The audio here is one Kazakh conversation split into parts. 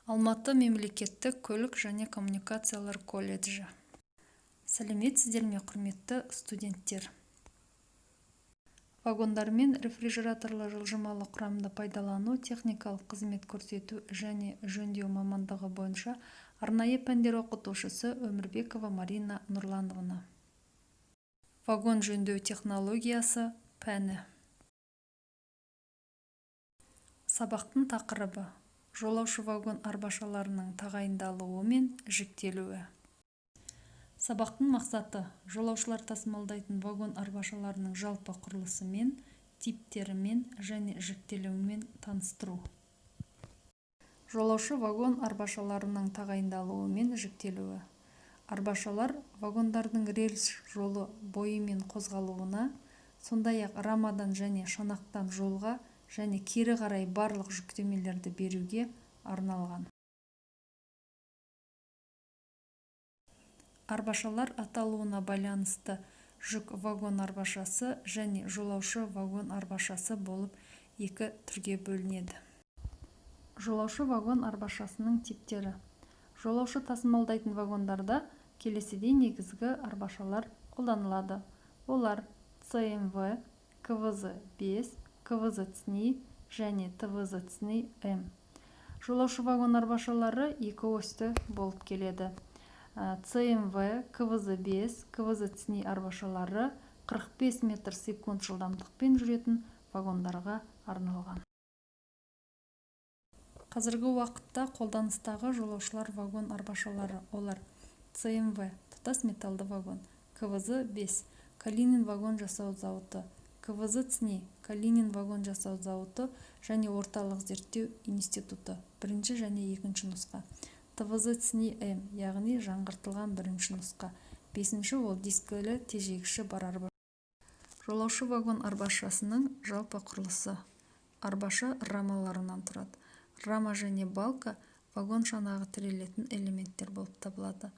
Алматы мемлекеттік көлік және коммуникациялар колледжі. Сәлеметсіздер ме, құрметті студенттер? Вагондар мен рефрижераторлы жылжымалы құрамды пайдалану, техникалық қызмет көрсету және жөндеу мамандығы бойынша арнайы пәндер оқытушысы Өмірбекова Марина Нұрлановна. Вагон жөндеу технологиясы пәні. Сабақтың тақырыбы: жолаушы вагон арбашаларының тағайындалуы мен жіктелуі. Сабақтың мақсаты: жолаушылар тасымалдайтын вагон арбашаларының жалпы құрылысымен, типтерімен және жіктелуімен таныстыру. Жолаушы вагон арбашаларының тағайындалуы мен жіктелуі. Арбашалар вагондардың рельс жолы бойымен қозғалуына, сондай-ақ рамадан және шанақтан жолға және кері қарай барлық жүктемелерді беруге арналған. Арбашалар аталуына байланысты жүк вагон арбашасы және жолаушы вагон арбашасы болып екі түрге бөлінеді. Жолаушы вагон арбашасының типтері. Жолаушы тасымалдайтын вагондарда келесідей негізгі арбашалар қолданылады. Олар ЦМВ, КВЗ-5, КВЗ-ЦНИ және ТВЗ-ЦНИ-М. Жолаушы вагон арбашалары екі осьті болып келеді. ЦМВ, КВЗ-5, КВЗ-ЦНИ арбашалары 45 метр секунд жылдамдықпен жүретін вагондарға арналған. Қазіргі уақытта қолданыстағы жолаушылар вагон арбашалары олар: ЦМВ тұтас металды вагон, КВЗ-5 Калинин вагон жасау зауыты, КВЗ-ЦНИ Калинин вагон жасау зауыты және орталық зерттеу институты, бірінші және екінші нұсқа. ТВЗ-ЦНИ-М, яғни жаңғыртылған бірінші нұсқа. Бесінші ол дискілі тежегіші бар арбаша. Жолаушы вагон арбашасының жалпы құрылысы. Арбаша рамаларынан тұрады. Рама және балка вагон шанағы тірелетін элементтер болып табылады.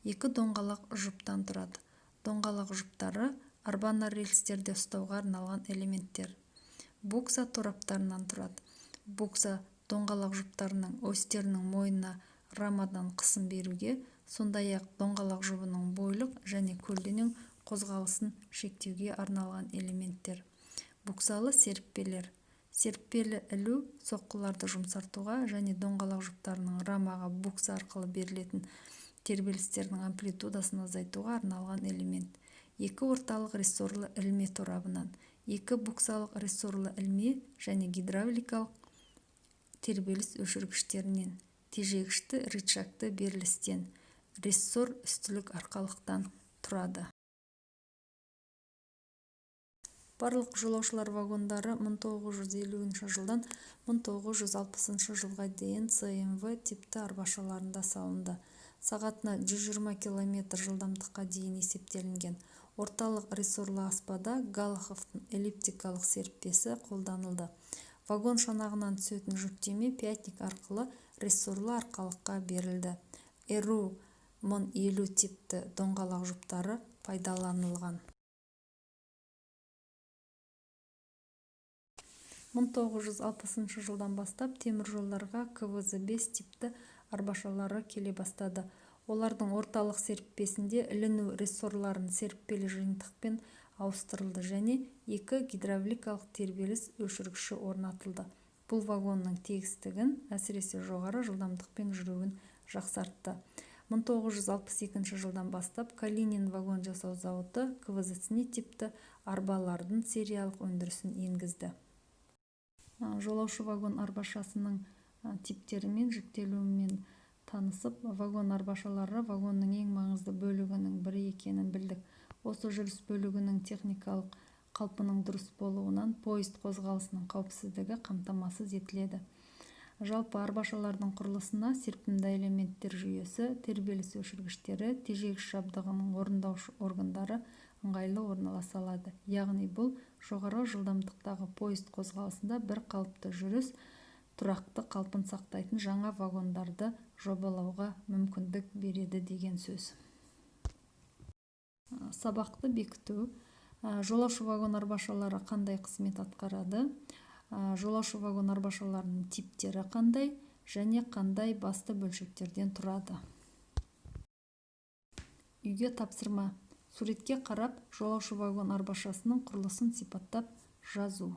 Екі доңғалақ жұптан тұрады. Доңғалақ жұптары арбаны рельстерде ұстауға арналған элементтер. Букса тораптарынан тұрады. Букса доңғалақ жұптарының осьтерінің мойнына рамадан қысым беруге, сондай-ақ доңғалақ жұбының бойлық және көлденең қозғалысын шектеуге арналған элементтер. Буксалы серіппелер. Серіппелі ілу соққыларды жұмсартуға және доңғалақ жұптарының рамаға букса арқылы берілетін тербелістердің амплитудасын азайтуға арналған элемент. Екі орталық рессорлы ілме торабынан, екі буксалық рессорлы ілме және гидравликалық тербеліс өшіргіштерінен, тежегішті рычагты берілістен, рессор үстілік арқалықтан тұрады. Барлық жолаушылар вагондары 1950 жылдан 1960 жылға дейін ЦМВ типті арбашаларында салынды. Сағатына 120 км жылдамдыққа дейін есептелінген. Орталық рессорлы аспада Галаховтың эллиптикалық серіппесі қолданылды. Вагон шанағынан түсетін жүктеме пятник арқылы рессорлы арқалыққа берілді. ЭРУ 1050 типті доңғалақ жұптары пайдаланылған. 1960 жылдан бастап темір жолдарға КВЗ-5 типті арбашалары келе бастады. Олардың орталық серіппесінде іліну рессорларын серіппелі жиынтықпен ауыстырылды және екі гидравликалық тербеліс өшіргіші орнатылды. Бұл вагонның тегістігін, әсіресе жоғары жылдамдықпен жүруін жақсартты. 1962 жылдан бастап Калинин вагон жасау зауыты КВЗ-ЦНИ типті арбалардың сериялық өндірісін енгізді. Жолаушы вагон арбашасының типтері мен жіктелуімен танысып, вагон арбашалары вагонның ең маңызды бөлігінің бірі екенін білдік. Осы жүріс бөлігінің техникалық қалпының дұрыс болуынан поезд қозғалысының қауіпсіздігі қамтамасыз етіледі. Жалпы арбашалардың құрылысына серпімді элементтер жүйесі, тербеліс өшіргіштері, тежегіш жабдығының орындаушы органдары ыңғайлы орналаса алады. Яғни бұл жоғары жылдамдықтағы поезд қозғалысында бір қалыпты жүріс, тұрақты қалпын сақтайтын жаңа вагондарды жобалауға мүмкіндік береді деген сөз. Сабақты бекіту. Жолаушы вагон арбашалары қандай қызмет атқарады? Жолаушы вагон арбашаларының типтері қандай? және қандай басты бөлшектерден тұрады? Үйге тапсырма. Суретке қарап, жолаушы вагон арбашасының құрылысын сипаттап жазу.